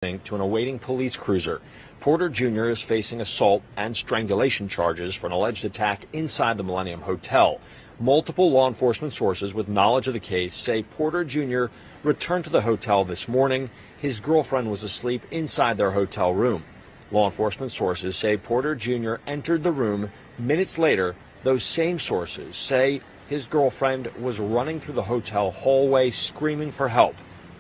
to an awaiting police cruiser. Porter Jr. is facing assault and strangulation charges for an alleged attack inside the Millennium Hotel. Multiple law enforcement sources with knowledge of the case say Porter Jr. returned to the hotel this morning. His girlfriend was asleep inside their hotel room. Law enforcement sources say Porter Jr. entered the room minutes later. Those same sources say his girlfriend was running through the hotel hallway screaming for help.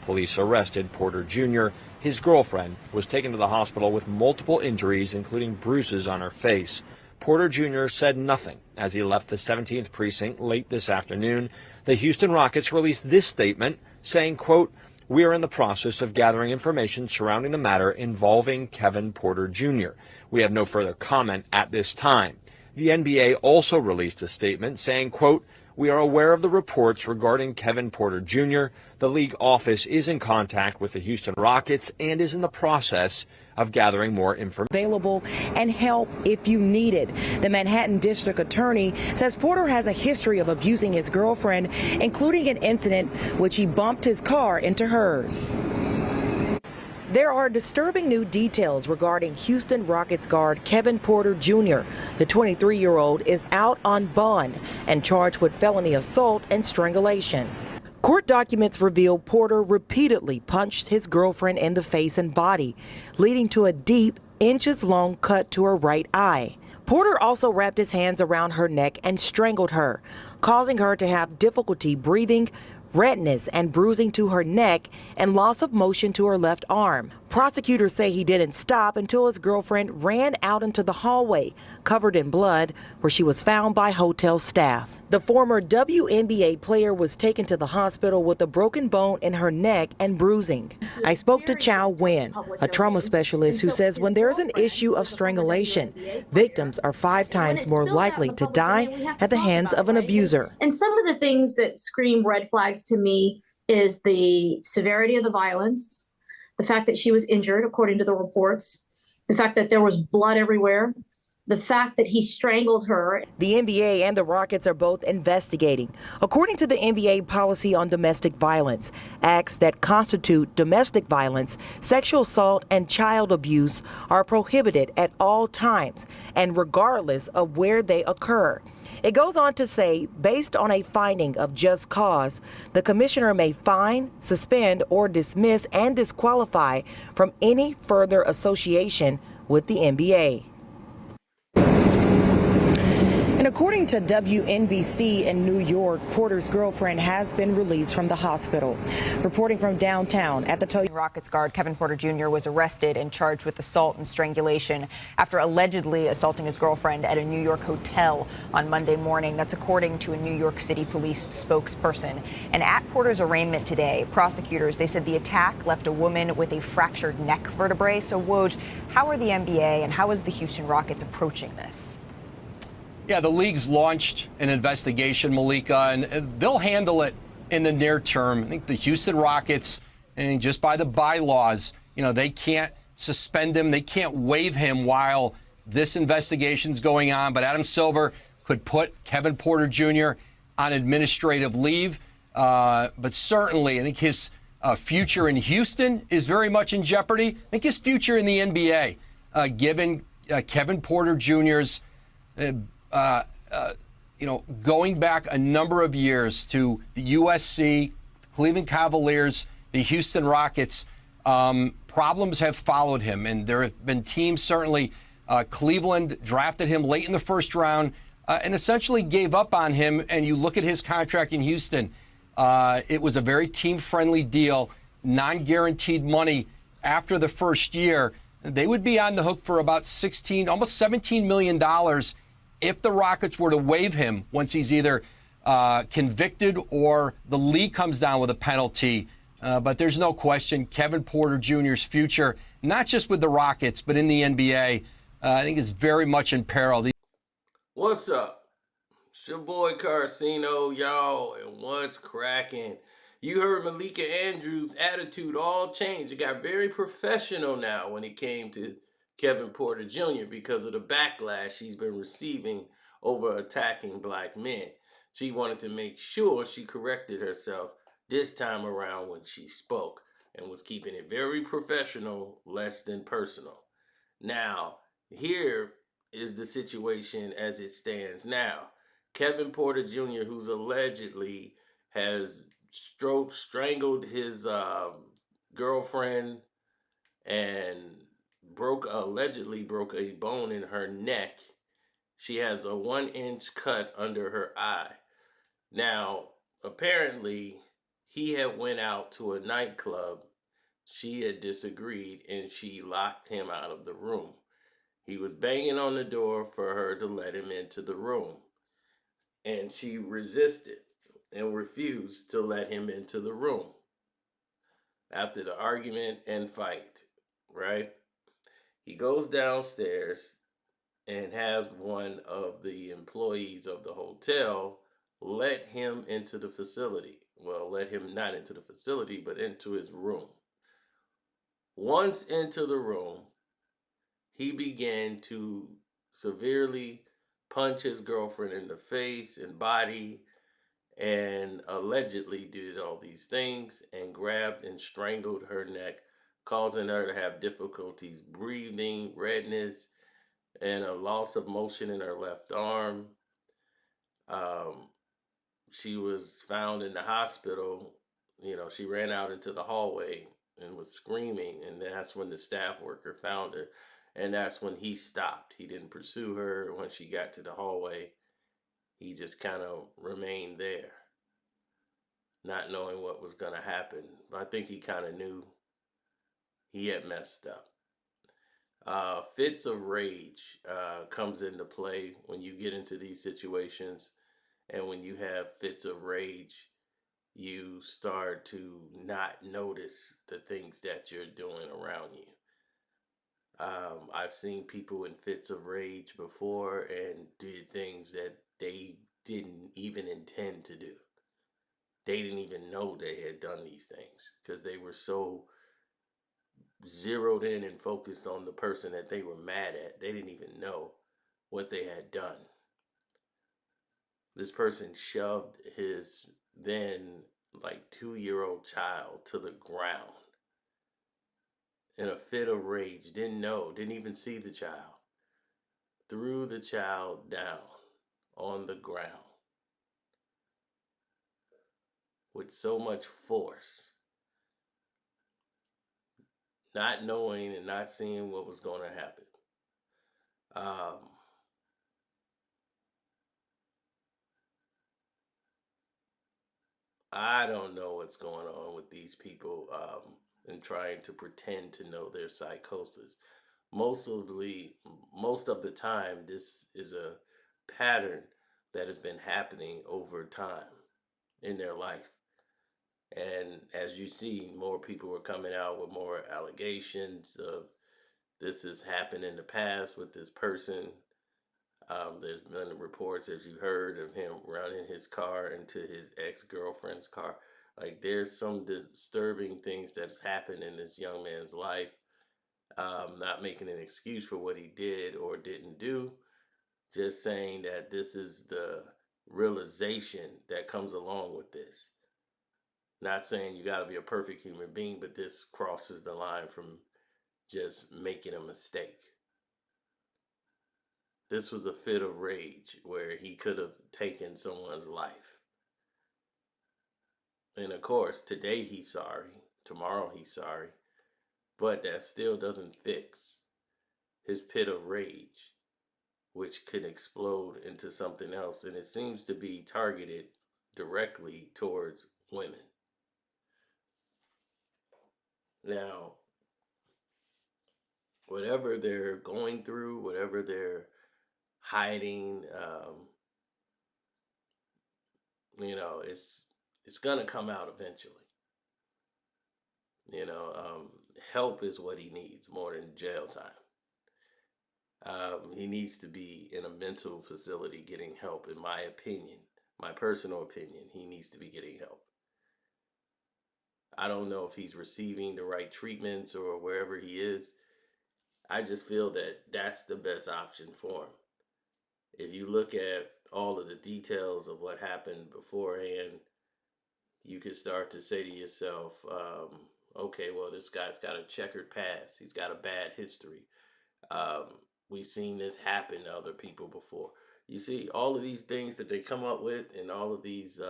Police arrested Porter Jr. His girlfriend was taken to the hospital with multiple injuries, including bruises on her face. Porter Jr. said nothing as he left the 17th precinct late this afternoon. The Houston Rockets released this statement saying, quote, "We are in the process of gathering information surrounding the matter involving Kevin Porter Jr. We have no further comment at this time." The NBA also released a statement saying, quote, "We are aware of the reports regarding Kevin Porter Jr. The league office is in contact with the Houston Rockets and is in the process of gathering more information." Available and help if you need it. The Manhattan District Attorney says Porter has a history of abusing his girlfriend, including an incident which he bumped his car into hers. There are disturbing new details regarding Houston Rockets guard Kevin Porter Jr. The 23-year-old is out on bond and charged with felony assault and strangulation. Court documents reveal Porter repeatedly punched his girlfriend in the face and body, leading to a deep, inches-long cut to her right eye. Porter also wrapped his hands around her neck and strangled her, causing her to have difficulty breathing, redness and bruising to her neck, and loss of motion to her left arm. Prosecutors say he didn't stop until his girlfriend ran out into the hallway, covered in blood, where she was found by hotel staff. The former WNBA player was taken to the hospital with a broken bone in her neck and bruising. I spoke to Chow Nguyen, a trauma specialist, who says when there's an issue of strangulation, victims are 5 times more likely to die at the hands of an abuser. And some of the things that scream red flags to me is the severity of the violence, the fact that she was injured, according to the reports, the fact that there was blood everywhere, the fact that he strangled her. The NBA and the Rockets are both investigating. According to the NBA policy on domestic violence, acts that constitute domestic violence, sexual assault, and child abuse are prohibited at all times and regardless of where they occur. It goes on to say, based on a finding of just cause, the commissioner may fine, suspend, or dismiss and disqualify from any further association with the NBA. And according to WNBC in New York, Porter's girlfriend has been released from the hospital. Reporting from downtown at the Toyota Rockets guard Kevin Porter Jr. was arrested and charged with assault and strangulation after allegedly assaulting his girlfriend at a New York hotel on Monday morning. That's according to a New York City police spokesperson. And at Porter's arraignment today, prosecutors, they said the attack left a woman with a fractured neck vertebrae. So, Woj, how are the NBA and how is the Houston Rockets approaching this? Yeah, the league's launched an investigation, Malika, and they'll handle it in the near term. I think the Houston Rockets, and just by the bylaws, they can't suspend him. They can't waive him while this investigation's going on. But Adam Silver could put Kevin Porter Jr. on administrative leave. But certainly, I think his future in Houston is very much in jeopardy. I think his future in the NBA, given Kevin Porter Jr.'s going back a number of years to the USC, Cleveland Cavaliers, the Houston Rockets, problems have followed him. And there have been teams, certainly Cleveland drafted him late in the first round and essentially gave up on him. And you look at his contract in Houston, it was a very team-friendly deal, non-guaranteed money after the first year. They would be on the hook for about almost $17 million if the Rockets were to waive him once he's either convicted or the league comes down with a penalty. But there's no question Kevin Porter Jr.'s future, not just with the Rockets, but in the NBA, I think is very much in peril. What's up? It's your boy Carcino, y'all, and what's cracking? You heard Malika Andrews' attitude all changed. It got very professional now when it came to Kevin Porter Jr. because of the backlash she's been receiving over attacking black men. She wanted to make sure she corrected herself this time around when she spoke. and was keeping it very professional, less than personal. Now, here is the situation as it stands now. Kevin Porter Jr., who's allegedly has strangled his girlfriend and allegedly broke a bone in her neck. She has a 1-inch cut under her eye. Now, apparently, he had went out to a nightclub. She had disagreed and she locked him out of the room. He was banging on the door for her to let him into the room. And she resisted and refused to let him into the room after the argument and fight, right? He goes downstairs and has one of the employees of the hotel let him into the facility. Well, let him not into the facility, but into his room. Once into the room, he began to severely punch his girlfriend in the face and body, and allegedly did all these things and grabbed and strangled her neck, causing her to have difficulties breathing, redness, and a loss of motion in her left arm. She was found in the hospital. She ran out into the hallway and was screaming, and that's when the staff worker found her, and that's when he stopped. He didn't pursue her. When she got to the hallway, he just kind of remained there, not knowing what was going to happen. But I think he kind of knew he had messed up. Fits of rage comes into play when you get into these situations. And when you have fits of rage, you start to not notice the things that you're doing around you. I've seen people in fits of rage before and did things that they didn't even intend to do. They didn't even know they had done these things because they were so zeroed in and focused on the person that they were mad at. They didn't even know what they had done. This person shoved his then 2-year-old child to the ground in a fit of rage. Didn't even see the child. Threw the child down on the ground with so much force, not knowing and not seeing what was going to happen. I don't know what's going on with these people and trying to pretend to know their psychosis. Most of the time, this is a pattern that has been happening over time in their life. And as you see, more people are coming out with more allegations of this has happened in the past with this person. There's been reports, as you heard, of him running his car into his ex-girlfriend's car. There's some disturbing things that's happened in this young man's life. Not making an excuse for what he did or didn't do, just saying that this is the realization that comes along with this. Not saying you got to be a perfect human being, but this crosses the line from just making a mistake. This was a fit of rage where he could have taken someone's life. And of course, today he's sorry, tomorrow he's sorry, but that still doesn't fix his pit of rage, which could explode into something else. And it seems to be targeted directly towards women. Now, whatever they're going through, whatever they're hiding, it's gonna come out eventually. Help is what he needs more than jail time. He needs to be in a mental facility getting help, in my opinion, my personal opinion. He needs to be getting help. I don't know if he's receiving the right treatments or wherever he is. I just feel that that's the best option for him. If you look at all of the details of what happened beforehand, you could start to say to yourself, okay, well, this guy's got a checkered past. He's got a bad history. We've seen this happen to other people before. You see, all of these things that they come up with and all of these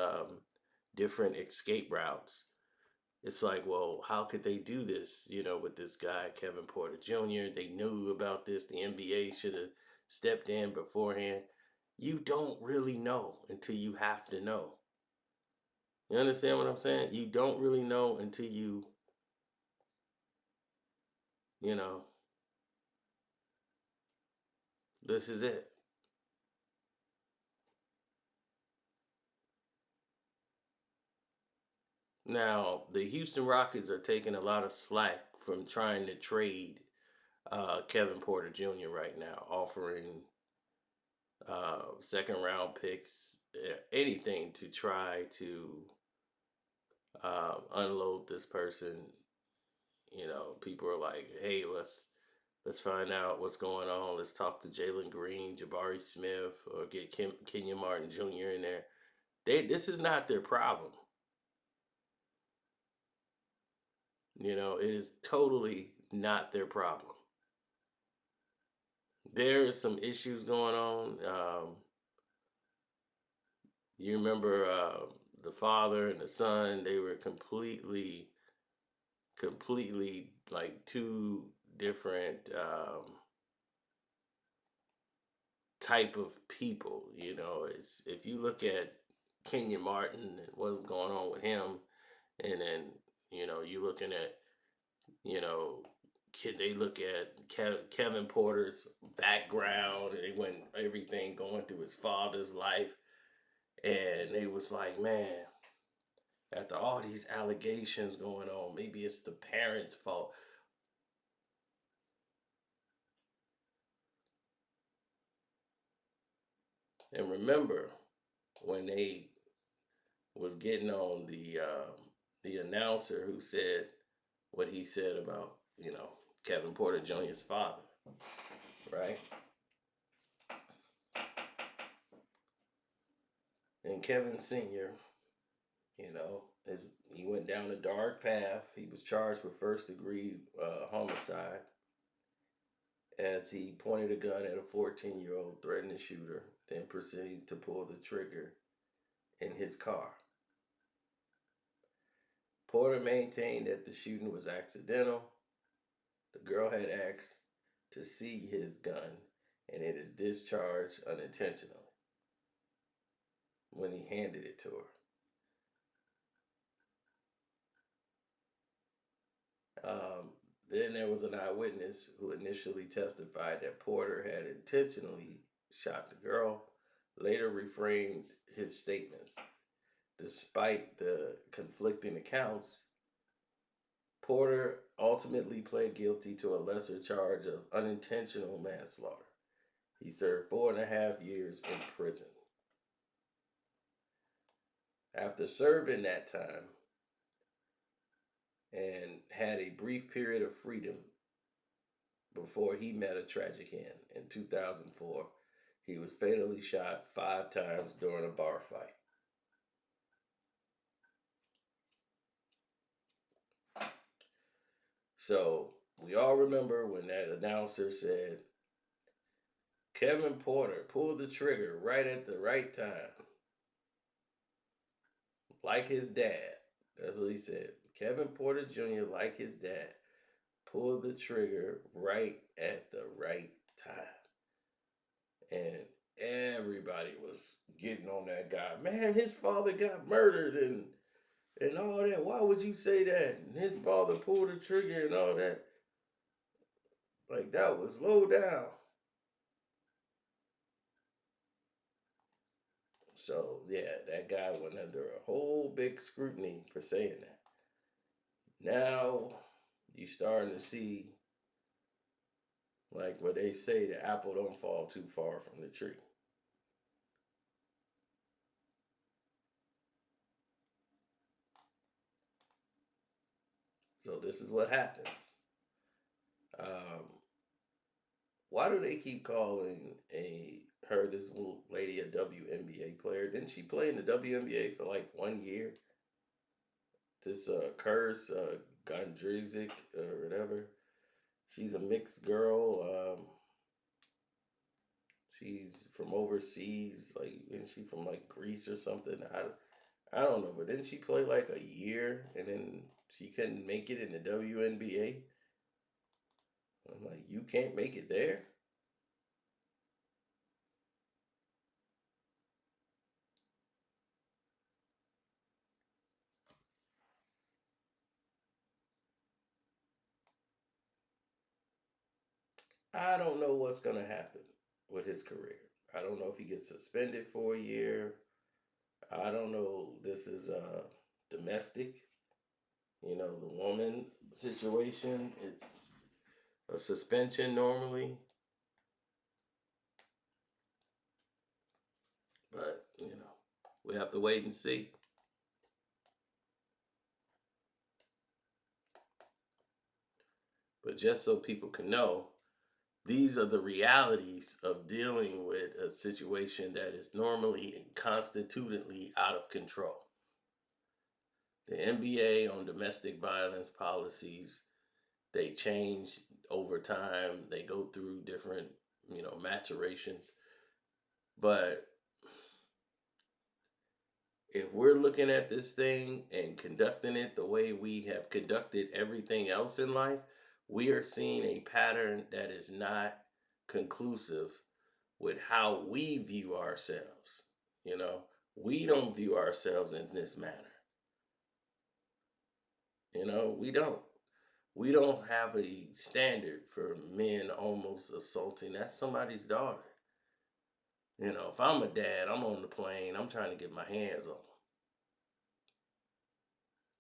different escape routes. It's like, well, how could they do this, with this guy, Kevin Porter Jr.? They knew about this. The NBA should have stepped in beforehand. You don't really know until you have to know. You understand what I'm saying? You don't really know until you know, this is it. Now, the Houston Rockets are taking a lot of slack from trying to trade Kevin Porter Jr. right now, offering second round picks, anything to try to unload this person. People are like, hey, let's find out what's going on. Let's talk to Jalen Green, Jabari Smith, or get Kenyon Martin Jr. in there. This is not their problem. It is totally not their problem. There is some issues going on. You remember the father and the son, they were completely like two different type of people. It's, if you look at Kenyon Martin and what's going on with him, and then you looking at they look at Kevin Porter's background, and they went everything going through his father's life, and they was like, man, after all these allegations going on, maybe it's the parents' fault. And remember when they was getting on the announcer who said what he said about Kevin Porter Jr.'s father, right? And Kevin Sr., he went down a dark path. He was charged with first-degree homicide as he pointed a gun at a 14-year-old, threatened to shoot her, then proceeded to pull the trigger in his car. Porter maintained that the shooting was accidental. The girl had asked to see his gun, and it is discharged unintentionally when he handed it to her. Then there was an eyewitness who initially testified that Porter had intentionally shot the girl, later reframed his statements. Despite the conflicting accounts, Porter ultimately pled guilty to a lesser charge of unintentional manslaughter. He served 4.5 years in prison. After serving that time and had a brief period of freedom before he met a tragic end in 2004, he was fatally shot 5 times during a bar fight. So we all remember when that announcer said, Kevin Porter pulled the trigger right at the right time. Like his dad. That's what he said. Kevin Porter Jr., like his dad, pulled the trigger right at the right time. And everybody was getting on that guy. Man, his father got murdered and all that. Why would you say that? And his father pulled the trigger and all that. Like, that was low down. So, yeah, that guy went under a whole big scrutiny for saying that. Now, you're starting to see, like what they say, the apple don't fall too far from the tree. So this is what happens. Why do they keep calling this lady a WNBA player? Didn't she play in the WNBA for like 1 year? This Kurz Gondrezic or whatever. She's a mixed girl. She's from overseas, like, isn't she from like Greece or something? I don't know, but didn't she play like a year and then she couldn't make it in the WNBA? I'm like, you can't make it there? I don't know what's going to happen with his career. I don't know if he gets suspended for a year. I don't know. This is domestic. You know, the woman situation, it's a suspension normally. But, you know, we have to wait and see. But just so people can know, these are the realities of dealing with a situation that is normally and constitutionally out of control. The NBA on domestic violence policies, they change over time. They go through different, maturations. But if we're looking at this thing and conducting it the way we have conducted everything else in life, we are seeing a pattern that is not conclusive with how we view ourselves. We don't view ourselves in this manner. We don't. We don't have a standard for men almost assaulting. That's somebody's daughter. If I'm a dad, I'm on the plane, I'm trying to get my hands on them.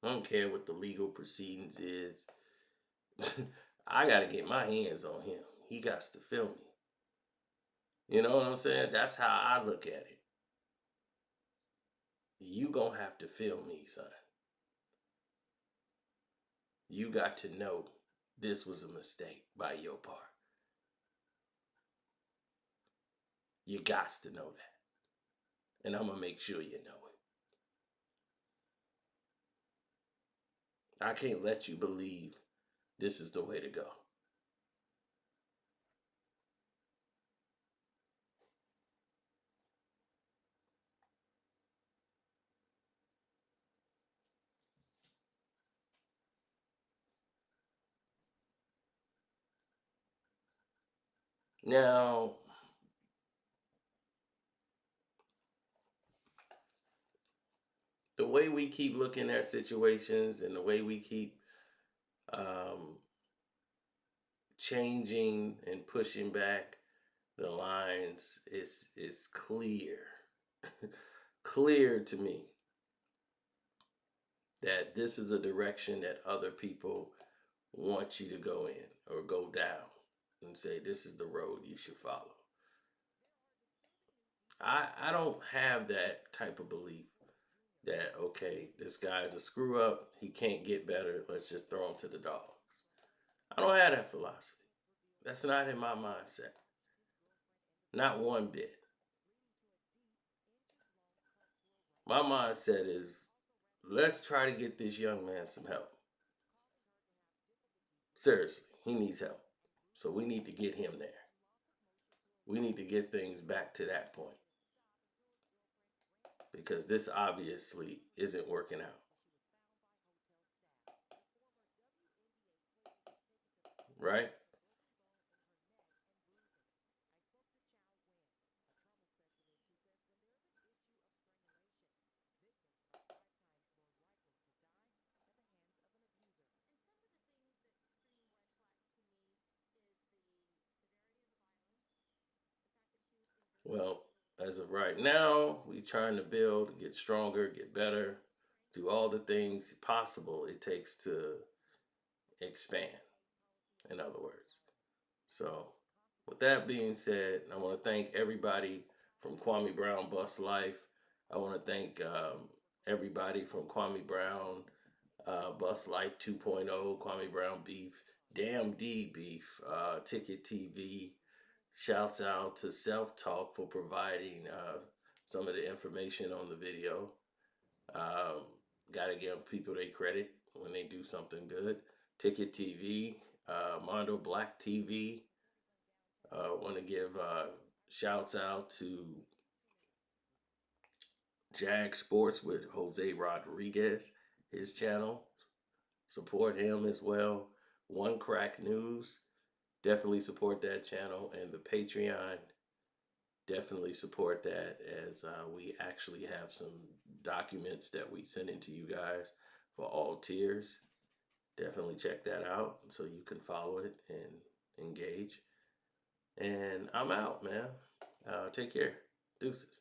I don't care what the legal proceedings is. I got to get my hands on him. He got to feel me. You know what I'm saying? That's how I look at it. You gonna have to feel me, son. You got to know this was a mistake by your part. You got to know that. And I'm gonna make sure you know it. I can't let you believe this is the way to go. Now, the way we keep looking at situations and the way we keep changing and pushing back the lines is clear. Clear to me that this is a direction that other people want you to go in or go down and say this is the road you should follow. I don't have that type of belief that, okay, this guy's a screw up, he can't get better, let's just throw him to the dogs. I don't have that philosophy. That's not in my mindset. Not one bit. My mindset is, let's try to get this young man some help. Seriously, he needs help. So we need to get him there. We need to get things back to that point. Because this obviously isn't working out. Right? Well, as of right now, we're trying to build, get stronger, get better, do all the things possible it takes to expand, in other words. So, with that being said, I want to thank everybody from Kwame Brown Bust Life. I want to thank everybody from Kwame Brown Bust Life 2.0, Kwame Brown Beef, Damn D Beef, Ticket TV. Shouts out to Self Talk for providing some of the information on the video. Got to give people their credit. when they do something good. Ticket TV, Mondo Black TV. Want to give shouts out to Jag Sports with Jose Rodriguez, his channel. Support him as well. One Crack News. Definitely support that channel. And the Patreon. Definitely support that, as we actually have some documents that we send into you guys for all tiers. Definitely check that out so you can follow it and engage. And I'm out, man. Take care. Deuces.